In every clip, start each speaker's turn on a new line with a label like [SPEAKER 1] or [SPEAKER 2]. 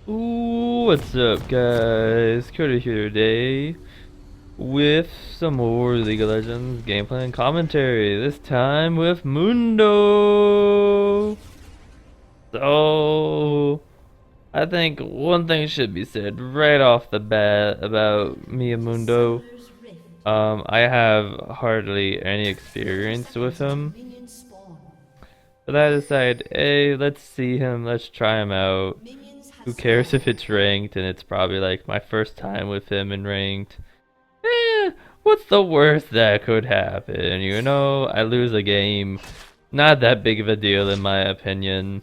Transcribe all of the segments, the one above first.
[SPEAKER 1] Ooh, what's up, guys? Cody here today with some more League of Legends gameplay and commentary. This time with Mundo. So, I think one thing should be said right off the bat about me and Mundo. I have hardly any experience with him. But I decided, hey, let's see him, let's try him out. Who cares if it's ranked and it's probably like my first time with him in ranked. What's the worst that could happen? You know, I lose a game. Not that big of a deal in my opinion.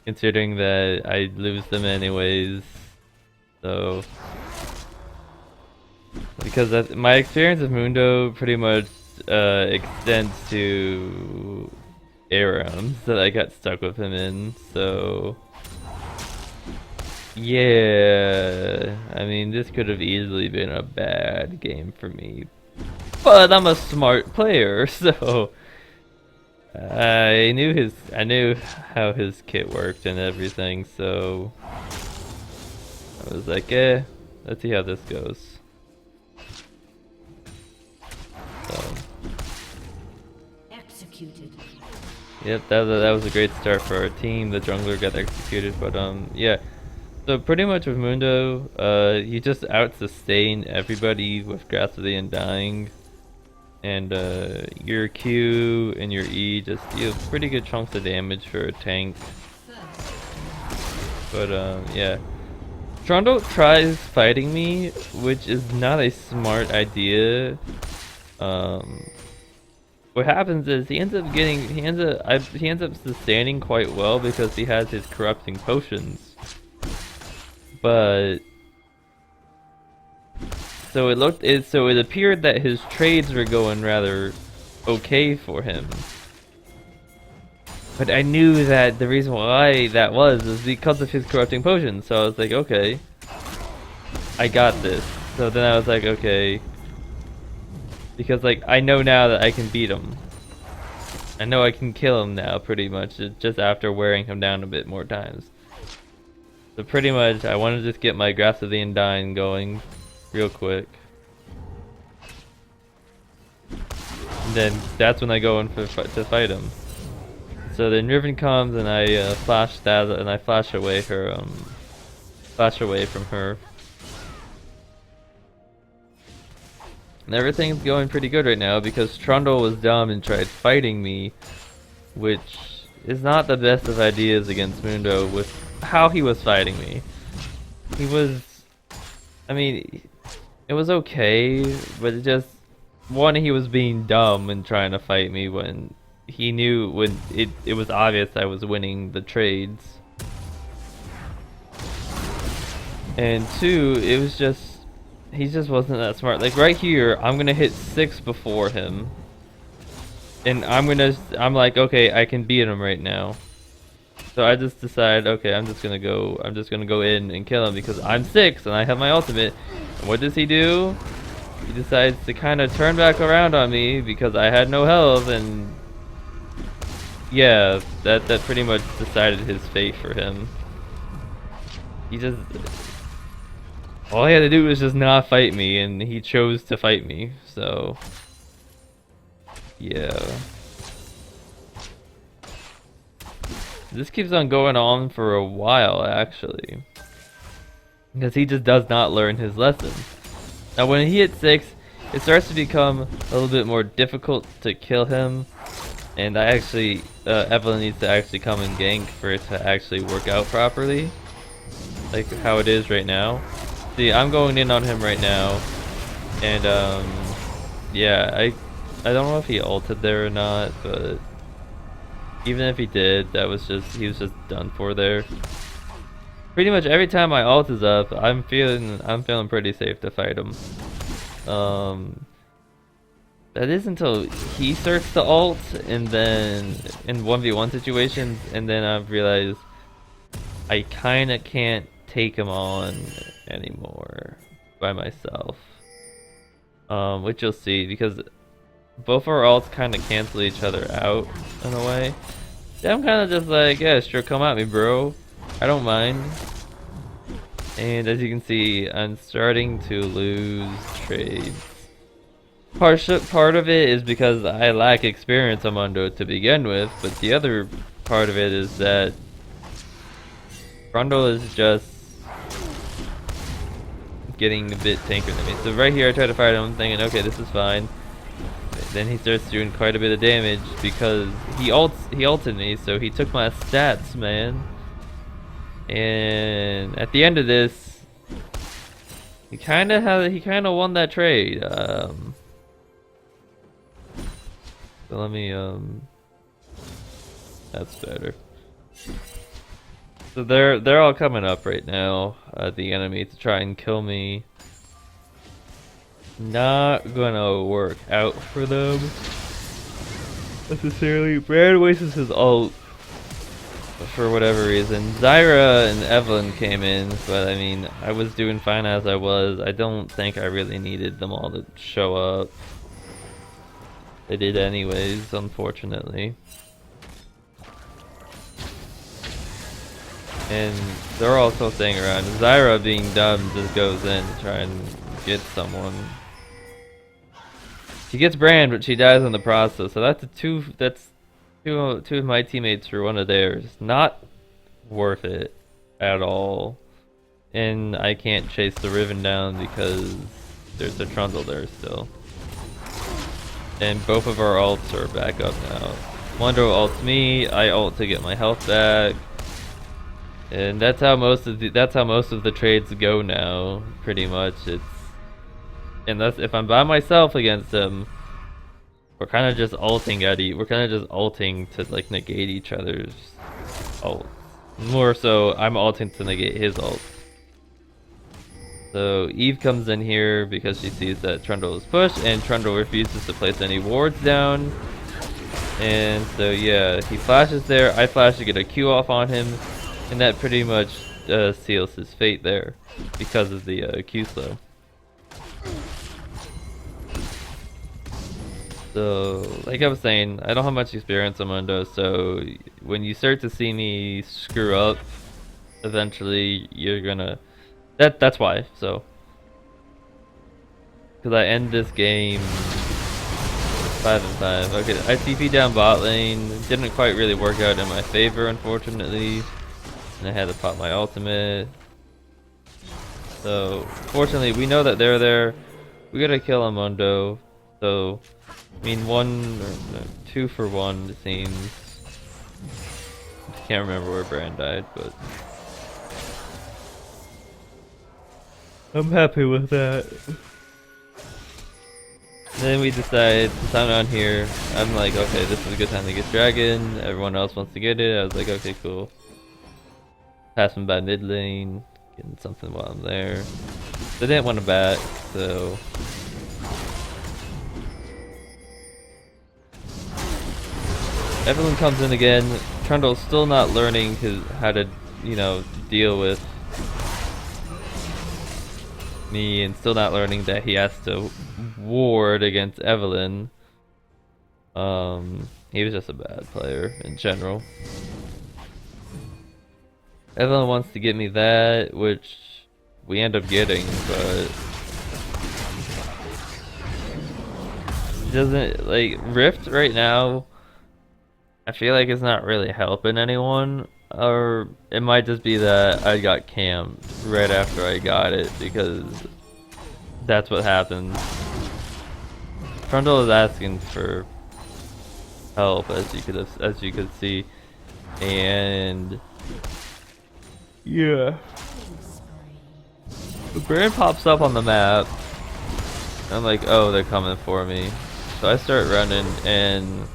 [SPEAKER 1] Considering that I lose them anyways. So, because my experience with Mundo pretty much extends to ARAMs that I got stuck with him in, so yeah, I mean this could have easily been a bad game for me, but I'm a smart player, so I knew how his kit worked and everything, so I was like, let's see how this goes. So. Yep, that was a great start for our team. The jungler got executed, but yeah. So pretty much with Mundo, you just out-sustain everybody with Grasp of the Undying, and your Q and your E just deal pretty good chunks of damage for a tank. But yeah. Trundle tries fighting me, which is not a smart idea. What happens is he ends up sustaining quite well because he has his corrupting potions. But so it appeared that his trades were going rather okay for him. But I knew that the reason why that was is because of his corrupting potions. So I was like, okay, I got this. So then I was like, okay. Because like I know now that I can beat him. I know I can kill him now pretty much just after wearing him down a bit more times. So pretty much I want to just get my Grasp of the Undying going real quick. And then that's when I go in to fight him. So then Riven comes and I flash that and I flash away from her. And everything's going pretty good right now because Trundle was dumb and tried fighting me, which is not the best of ideas against Mundo with how he was fighting me. He was, I mean, it was okay, but it just, one, he was being dumb and trying to fight me when he knew, when it was obvious I was winning the trades. And two, it was just, he just wasn't that smart. Like right here, I'm gonna hit 6 before him. And I'm like, okay, I can beat him right now. So I just decide, okay, I'm just gonna go in and kill him because I'm 6 and I have my ultimate. And what does he do? He decides to kind of turn back around on me because I had no health, and yeah, that pretty much decided his fate for him. He just, all he had to do was just not fight me, and he chose to fight me, so yeah. This keeps on going on for a while, actually. Because he just does not learn his lesson. Now when he hits 6, it starts to become a little bit more difficult to kill him. And I actually, Evelyn needs to actually come and gank for it to actually work out properly. Like how it is right now. See, I'm going in on him right now, and yeah, I don't know if he ulted there or not, but even if he did, he was just done for there. Pretty much every time my ult is up, I'm feeling pretty safe to fight him. That is until he starts to ult, and then in 1v1 situations, and then I've realized I kinda can't take him on anymore by myself, which you'll see because both our ults kind of cancel each other out in a way. Yeah, I'm kind of just like, yeah, sure, come at me, bro. I don't mind. And as you can see, I'm starting to lose trades. Part of it is because I lack experience on Mundo to begin with, but the other part of it is that Grundle is just getting a bit tankier than me. So right here I try to fight him thinking, okay, this is fine. Then he starts doing quite a bit of damage because he ulted me, so he took my stats, man. And at the end of this, he kind of won that trade. So let me that's better. So they're all coming up right now, the enemy, to try and kill me. Not gonna work out for them necessarily. Brand wastes his ult for whatever reason. Zyra and Evelyn came in, but I mean, I was doing fine as I was. I don't think I really needed them all to show up. They did anyways, unfortunately. And they're also staying around. Zyra, being dumb, just goes in to try and get someone. She gets Brand, but she dies in the process. So that's two of my teammates for one of theirs. Not worth it at all. And I can't chase the Riven down because there's a Trundle there still. And both of our ults are back up now. Mundo ults me, I ult to get my health back. And that's how most of the trades go now, pretty much. And that's if I'm by myself against them, we're kind of just ulting we're kind of just ulting to like negate each other's ults. More so, I'm ulting to negate his ult. So Eve comes in here because she sees that Trundle is pushed, and Trundle refuses to place any wards down. And so yeah, he flashes there, I flash to get a Q off on him, and that pretty much seals his fate there because of the Q slow. So, like I was saying, I don't have much experience on Mundo, so when you start to see me screw up, eventually you're gonna... That's why, so... Because I end this game 5-5. Okay, I TP down bot lane, didn't quite really work out in my favor, unfortunately. And I had to pop my ultimate. So, fortunately, we know that they're there. We gotta kill a Mundo, so... I mean, 2 for 1, it seems. Can't remember where Brand died, but I'm happy with that. Then we decide, since I'm down here, I'm like, okay, this is a good time to get Dragon. Everyone else wants to get it. I was like, okay, cool. Passing by mid lane, getting something while I'm there. They didn't want to bat, so... Evelyn comes in again. Trundle's still not learning how to, you know, deal with me, and still not learning that he has to ward against Evelyn. He was just a bad player in general. Evelyn wants to get me that, which we end up getting, but it doesn't, like, Rift right now, I feel like it's not really helping anyone, or it might just be that I got camped right after I got it, because that's what happens. Trundle is asking for help, as you could see, and yeah, the brand pops up on the map. I'm like, oh, they're coming for me, so I start running, and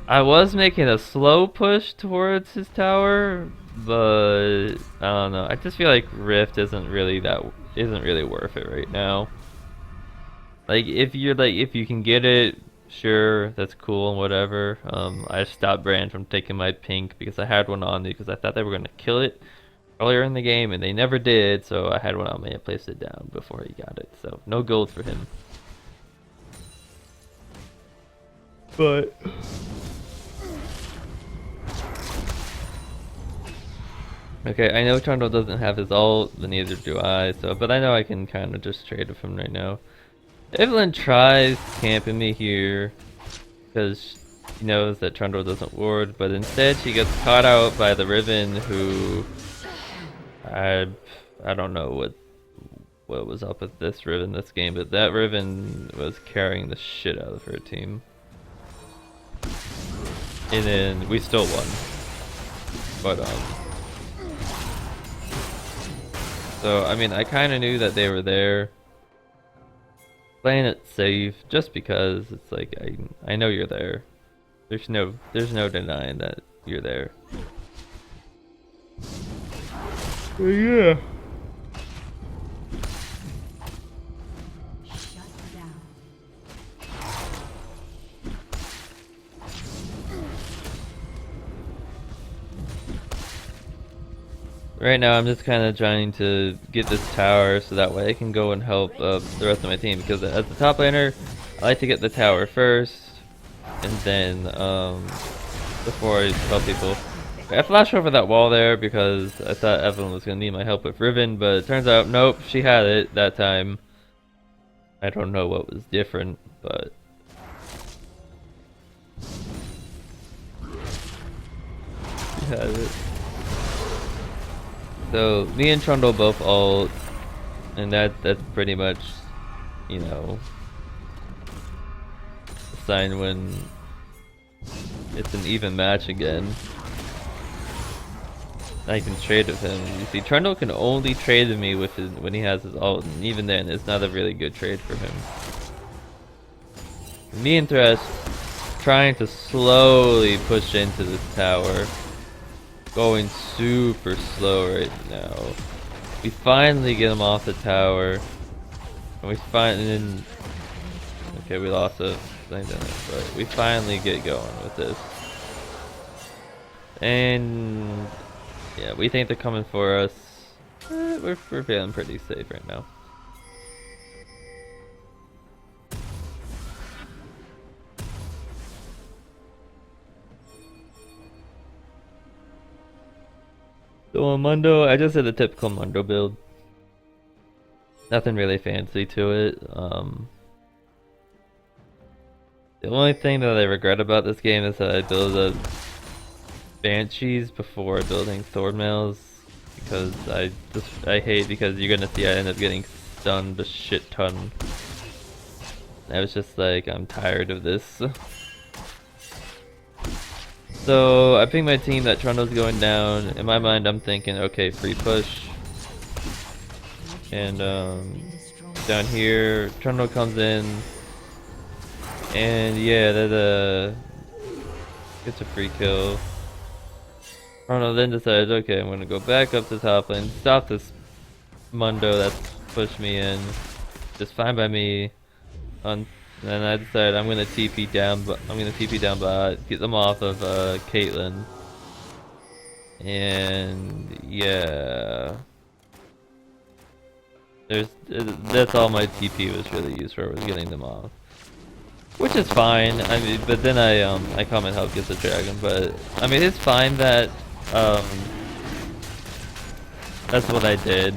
[SPEAKER 1] I was making a slow push towards his tower, but I don't know. I just feel like Rift isn't really worth it right now. Like if you can get it, sure, that's cool and whatever. I stopped Brand from taking my pink because I had one on me because I thought they were gonna kill it earlier in the game, and they never did. So I had one on me. I placed it down before he got it. So no gold for him. Okay, I know Trundle doesn't have his ult, but neither do I, so but I know I can kind of just trade with him right now. Evelyn tries camping me here because she knows that Trundle doesn't ward, but instead she gets caught out by the Riven, who I don't know what was up with this Riven this game, but that Riven was carrying the shit out of her team. And then we still won. But so I mean I kinda knew that they were there. Playing it safe just because it's like I know you're there. There's no denying that you're there. But yeah. Right now I'm just kind of trying to get this tower so that way I can go and help the rest of my team, because as the top laner I like to get the tower first and then before I help people. I flashed over that wall there because I thought Evelyn was going to need my help with Riven, but it turns out nope, she had it that time. I don't know what was different, but she had it. So me and Trundle both ult, and that's pretty much, you know, a sign when it's an even match again. I can trade with him. You see, Trundle can only trade with me with when he has his ult, and even then, it's not a really good trade for him. Me and Thresh trying to slowly push into this tower. Going super slow right now. We finally get him off the tower. And we finally... Okay, we lost a thing, but we finally get going with this. And... yeah, we think they're coming for us. We're feeling pretty safe right now. So on Mundo, I just did a typical Mundo build. Nothing really fancy to it. The only thing that I regret about this game is that I built a Banshees before building Sword Mails, because I hate, because you're gonna see I end up getting stunned a shit ton. I was just like, I'm tired of this. So I picked my team that Trundle's going down. In my mind I'm thinking, okay, free push. And down here, Trundle comes in. And yeah, that gets a free kill. Trundle then decides, okay, I'm gonna go back up to top lane, stop this Mundo that's pushed me in. Just fine by me. And I decided I'm gonna TP down, but I'm gonna TP down bot, get them off of Caitlyn. And yeah, that's all my TP was really used for, was getting them off, which is fine. I mean, but then I come and help get the dragon. But I mean, it's fine that that's what I did.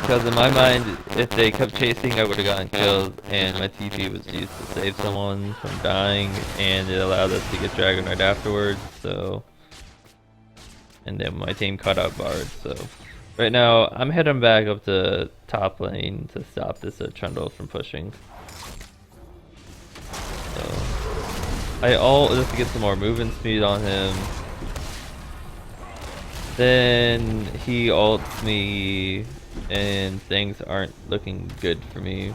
[SPEAKER 1] Because in my mind, if they kept chasing, I would have gotten killed, and my TP was used to save someone from dying, and it allowed us to get Dragon right afterwards, so... And then my team cut out Bard, so... Right now, I'm heading back up to top lane to stop this Trundle from pushing. So... I ult just to get some more movement speed on him. Then he ults me, and things aren't looking good for me.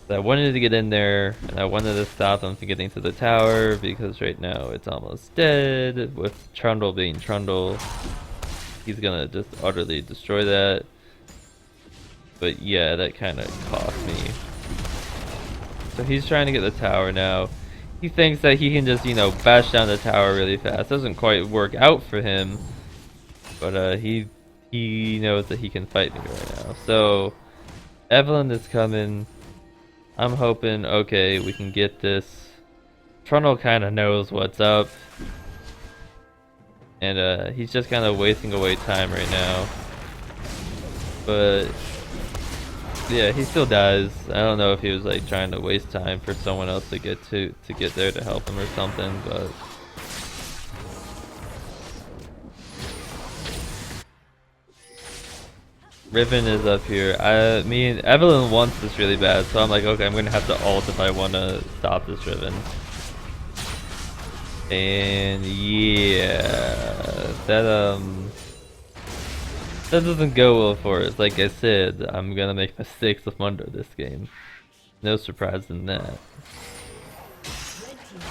[SPEAKER 1] So I wanted to get in there, and I wanted to stop him from getting to the tower, because right now it's almost dead. With Trundle being Trundle, he's gonna just utterly destroy that. But yeah, that kind of cost me. So he's trying to get the tower now. He thinks that he can just, you know, bash down the tower really fast. Doesn't quite work out for him, but he knows that he can fight me right now. So Evelyn is coming. I'm hoping, okay, we can get this. Trundle kind of knows what's up. And he's just kind of wasting away time right now. But yeah, he still dies. I don't know if he was like trying to waste time for someone else to get there to help him or something, but Riven is up here. Me and Evelyn wants this really bad, so I'm like, okay, I'm gonna have to ult if I want to stop this Riven. And yeah, that doesn't go well for us. Like I said, I'm gonna make mistakes with Mundo this game. No surprise in that.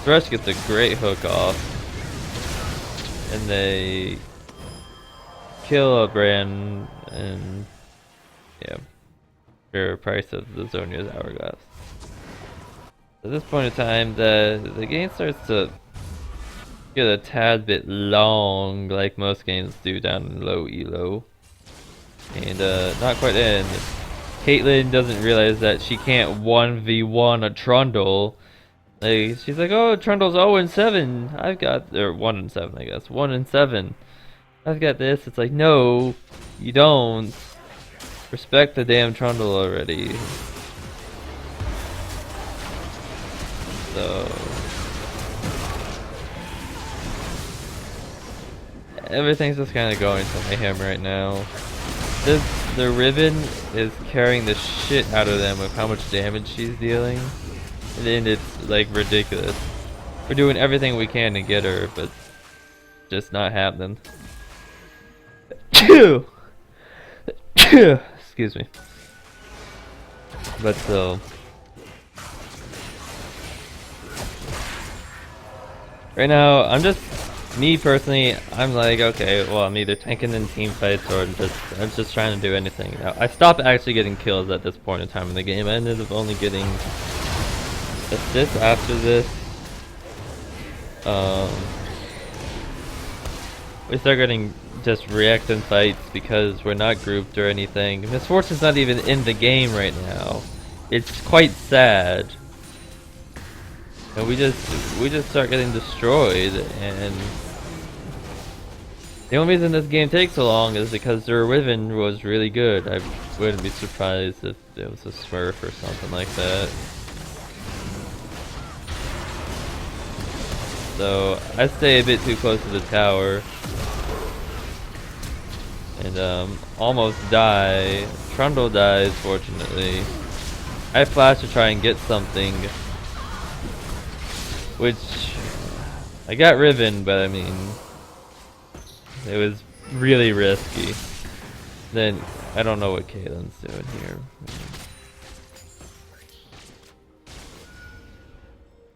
[SPEAKER 1] Thresh gets a great hook off, and they kill a Bran, and yeah, for a price of the Zhonya's Hourglass. At this point in time, the game starts to get a tad bit long, like most games do down in low elo. And not quite in. Caitlyn doesn't realize that she can't 1v1 a Trundle. Like, she's like, oh, Trundle's 0-7. I've got, or 1-7, I guess. 1-7. I've got this. It's like, no, you don't. Respect the damn Trundle already. So everything's just kind of going to mayhem right now. The Riven is carrying the shit out of them with how much damage she's dealing, and it's like ridiculous. We're doing everything we can to get her, but just not happening. Excuse me. But still, right now I'm just, me personally, I'm like, okay, well, I'm either tanking in team fights or I'm just trying to do anything. Now, I stopped actually getting kills at this point in time in the game. I ended up only getting assists after this. We start getting just reacting fights because we're not grouped or anything. Miss Fortune's not even in the game right now. It's quite sad. And we just start getting destroyed, and the only reason this game takes so long is because their Riven was really good. I wouldn't be surprised if it was a Smurf or something like that. So I stay a bit too close to the tower and almost die. Trundle dies, fortunately. I flash to try and get something, which I got Riven, but I mean, it was really risky. Then I don't know what Caitlyn's doing here.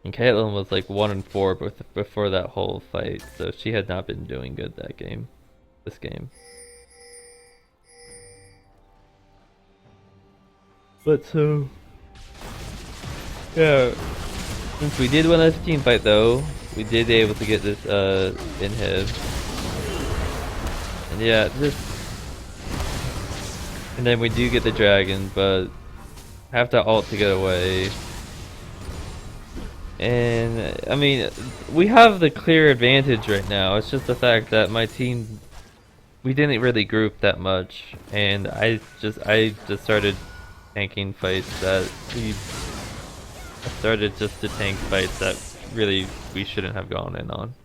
[SPEAKER 1] And Caitlyn was like 1-4 before that whole fight, so she had not been doing good this game. But so, yeah, since we did win this team fight though, we did be able to get this inhib. And yeah, and then we do get the dragon, but have to ult to get away. And I mean, we have the clear advantage right now. It's just the fact that my team, we didn't really group that much, and I just started tanking fights that I started just to tank fights that really we shouldn't have gone in on.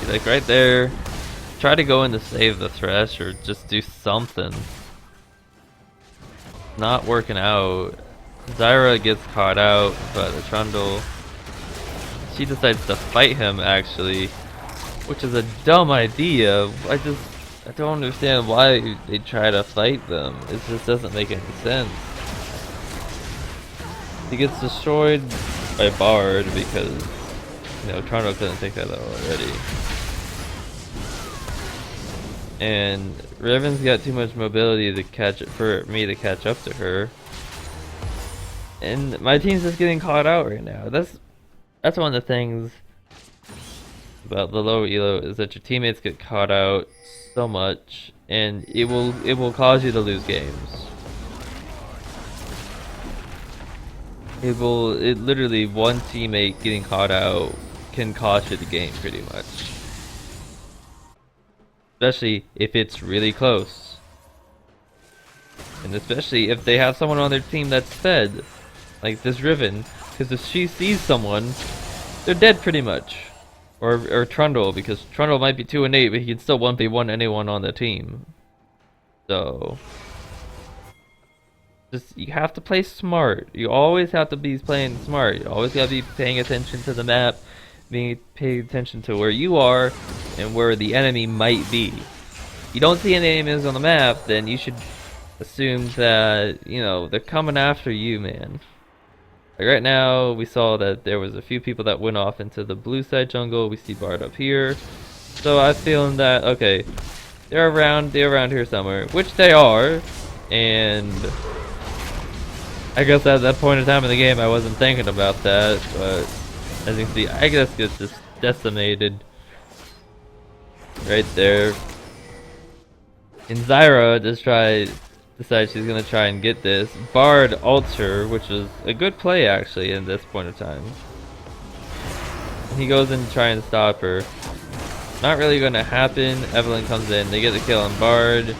[SPEAKER 1] Like right there, try to go in to save the Thresh or just do something. Not working out. Zyra gets caught out by the Trundle. She decides to fight him actually, which is a dumb idea. I don't understand why they try to fight them. It just doesn't make any sense. He gets destroyed by Bard because, you know, Trundle couldn't take that out already. And Riven's got too much mobility to for me to catch up to her. And my team's just getting caught out right now. That's one of the things about the lower elo is that your teammates get caught out so much, and it will cause you to lose games. It literally, one teammate getting caught out can cost you the game pretty much. Especially if it's really close. And especially if they have someone on their team that's fed. Like this Riven. Because if she sees someone, they're dead pretty much. Or Trundle, because Trundle might be 2 and 8, but he can still 1v1 anyone on the team. So just, you have to play smart. You always have to be playing smart. You always gotta be paying attention to the map, paying attention to where you are and where the enemy might be. If you don't see any enemies on the map, then you should assume that, you know, they're coming after you, man. Like right now, we saw that there was a few people that went off into the blue side jungle. We see Bard up here. So I'm feeling that, okay, they're around here somewhere, which they are. And I guess at that point in time in the game, I wasn't thinking about that, but as you can see, I guess gets just decimated right there. And Zyra decides she's gonna try and get this. Bard ults her, which was a good play actually in this point of time. And he goes in to try and stop her. Not really gonna happen. Evelyn comes in, they get the kill on Bard.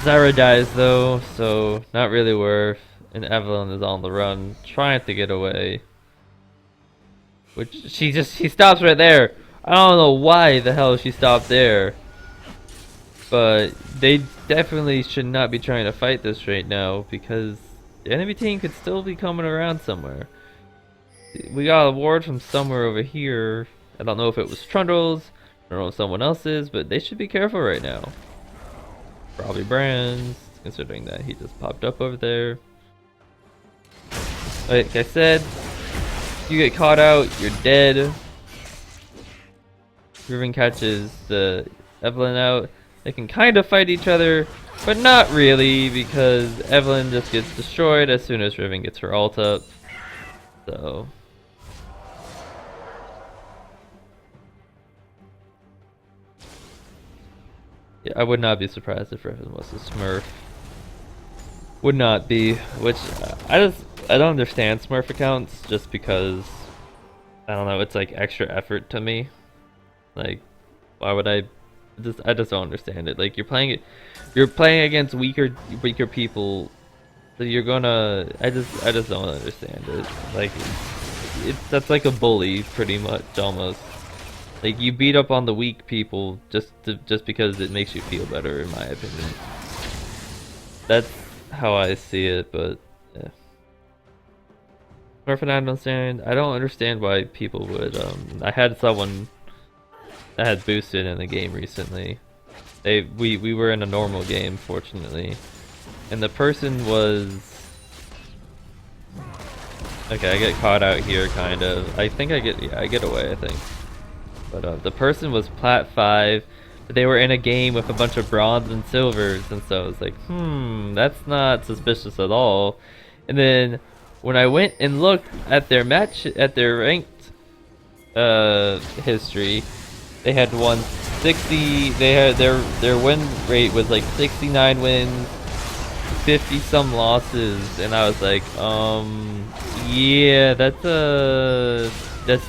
[SPEAKER 1] Zyra dies though, so not really worth. And Evelyn is on the run, trying to get away. Which she stops right there. I don't know why the hell she stopped there. But they definitely should not be trying to fight this right now, because the enemy team could still be coming around somewhere. We got a ward from somewhere over here. I don't know if it was Trundle's, I don't know if someone else's, but they should be careful right now. Probably Brand's, considering that he just popped up over there. Like I said, you get caught out, you're dead. Riven catches the Evelyn out. They can kind of fight each other, but not really, because Evelyn just gets destroyed as soon as Riven gets her ult up. So yeah, I would not be surprised if Riven was a Smurf. Would not be, which I don't understand Smurf accounts, just because I don't know, it's like extra effort to me. Like, why would I just don't understand it. Like, you're playing against weaker people, so you're gonna I just don't understand it. Like, that's like a bully pretty much, almost. Like, you beat up on the weak people just because it makes you feel better, in my opinion. That's how I see it, but yeah. I don't understand why people would I had someone that had boosted in the game recently. We were in a normal game, fortunately, and the person was okay. I get caught out here, kind of. I think I get away. I think, but the person was plat 5. But they were in a game with a bunch of bronze and silvers, and so I was like, that's not suspicious at all. And then when I went and looked at their ranked history, they had won 60. They had their win rate was like 69 wins, 50 some losses, and I was like, yeah, that's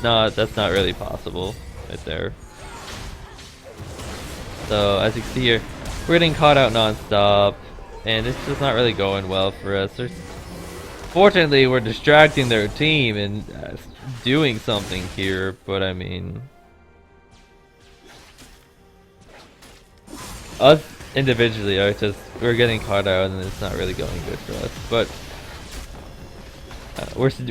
[SPEAKER 1] not really possible right there. So as you can see here, we're getting caught out non-stop, and it's just not really going well for us. Fortunately, we're distracting their team and doing something here, but I mean, us individually are we're getting caught out, and it's not really going good for us. But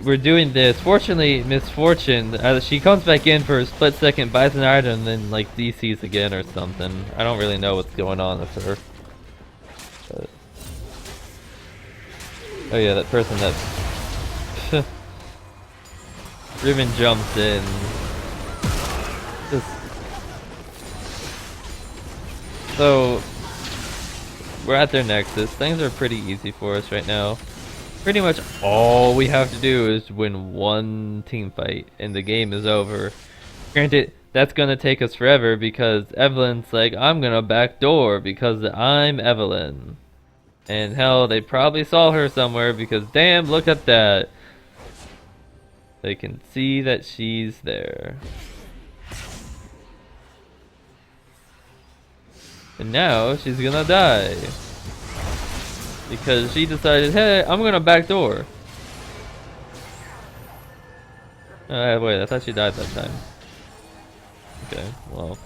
[SPEAKER 1] we're doing this. Fortunately, Miss Fortune, she comes back in for a split second, buys an item, and then like DCs again or something. I don't really know what's going on with her. But oh yeah, that person that Riven jumps in. So we're at their nexus. Things are pretty easy for us right now. Pretty much all we have to do is win one team fight and the game is over. Granted, that's gonna take us forever because Evelyn's like, I'm gonna backdoor because I'm Evelyn. And hell, they probably saw her somewhere because damn, look at that. They can see that she's there. And now she's gonna die. Because she decided, hey, I'm gonna backdoor. Wait, I thought she died that time. Okay, well.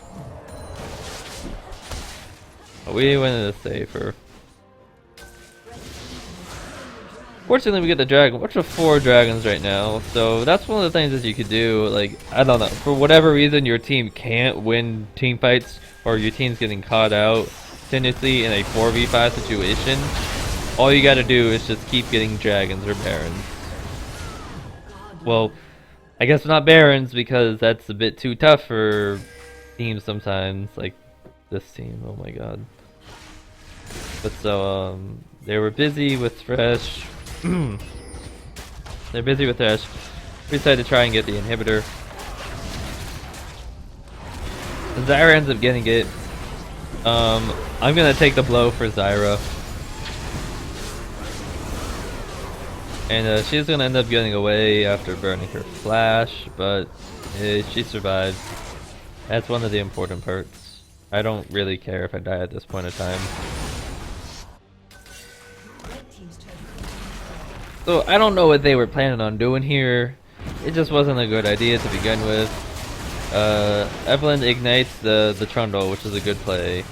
[SPEAKER 1] We went to save her. Fortunately, we get the dragon. We're up to 4 dragons right now, so that's one of the things that you could do. Like, I don't know, for whatever reason your team can't win team fights, or your team's getting caught out tendency in a 4v5 situation, all you gotta do is just keep getting dragons or barons. Well, I guess not barons because that's a bit too tough for teams sometimes, like this team. Oh my god. But so they were busy with Thresh. They're busy with Thresh. We decided to try and get the inhibitor. Zyra ends up getting it. I'm gonna take the blow for Zyra. And she's gonna end up getting away after burning her flash, but she survived. That's one of the important parts. I don't really care if I die at this point in time. So I don't know what they were planning on doing here. It just wasn't a good idea to begin with. Evelyn ignites the Trundle, which is a good play.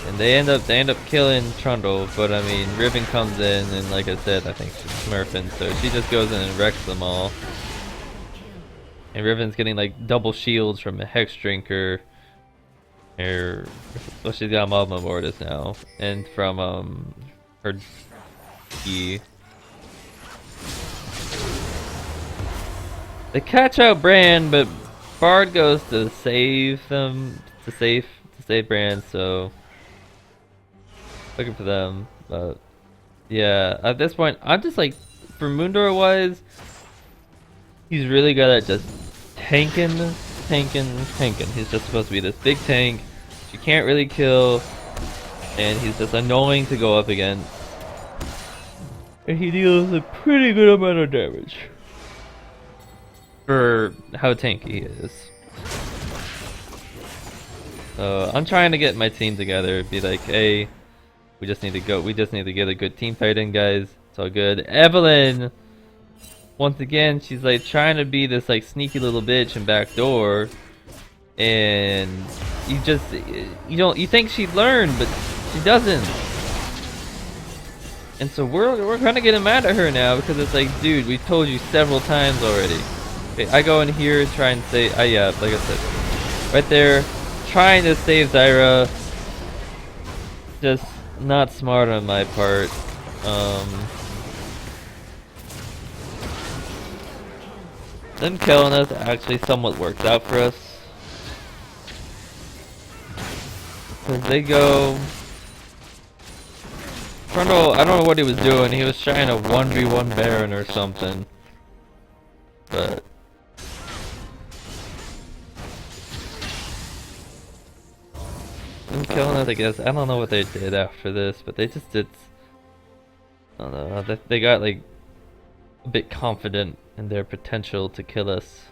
[SPEAKER 1] And they end up killing Trundle, but I mean Riven comes in and like I said, I think she's smurfing, so she just goes in and wrecks them all. And Riven's getting like double shields from a Hex Drinker. Well, she's got Magma Mortis now. And from her key. They catch out Bran, but Bard goes to save them, to save Bran, so looking for them. But yeah, at this point, I'm just like, for Mundo wise, he's really good at just tanking. He's just supposed to be this big tank you can't really kill, and he's just annoying to go up against. And he deals a pretty good amount of damage for how tanky he is. So I'm trying to get my team together, be like, hey, we just need to get a good team fight in, guys. It's all good. Evelyn, once again, she's like trying to be this like sneaky little bitch and backdoor, and you think she'd learn, but she doesn't. And so we're kind of getting mad at her now because it's like, dude, we've told you several times already. Okay, I go in here and try and say, yeah, like I said, right there, trying to save Zyra. Just not smart on my part. Them killing us actually somewhat works out for us. Cause they go. Trundle, I don't know what he was doing. He was trying to 1v1 Baron or something. But them killing us, I guess. I don't know what they did after this, but they just did. I don't know. They got like a bit confident in their potential to kill us.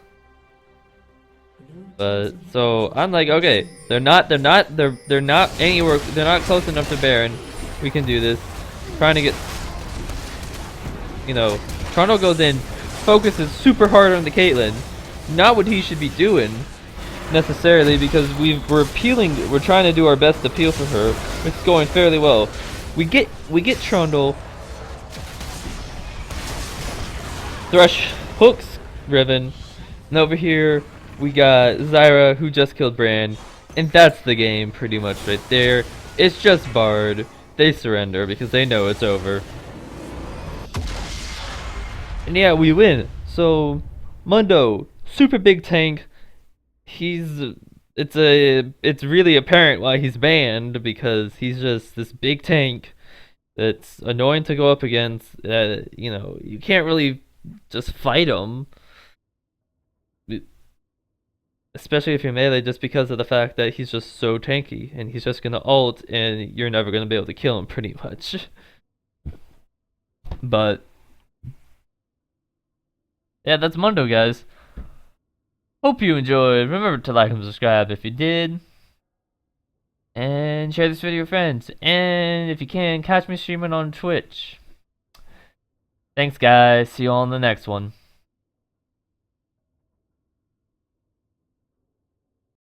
[SPEAKER 1] But so I'm like, okay, they're not anywhere. They're not close enough to Baron. We can do this. Trying to get, Trundle goes in, focuses super hard on the Caitlyn. Not what he should be doing necessarily, because we're trying to do our best to peel for her. It's going fairly well. We get Trundle. Thresh hooks Riven, and over here we got Zyra, who just killed Bran, and that's the game pretty much right there. It's just Bard. They surrender because they know it's over. And yeah, we win. So Mundo, super big tank. It's really apparent why he's banned, because he's just this big tank It's annoying to go up against. You know, you can't really just fight him, especially if you're melee, just because of the fact that he's just so tanky and he's just gonna ult and you're never gonna be able to kill him pretty much. But yeah, that's Mundo, guys. Hope you enjoyed. Remember to like and subscribe if you did. And share this video with your friends. And if you can, catch me streaming on Twitch. Thanks, guys. See you all in the next one.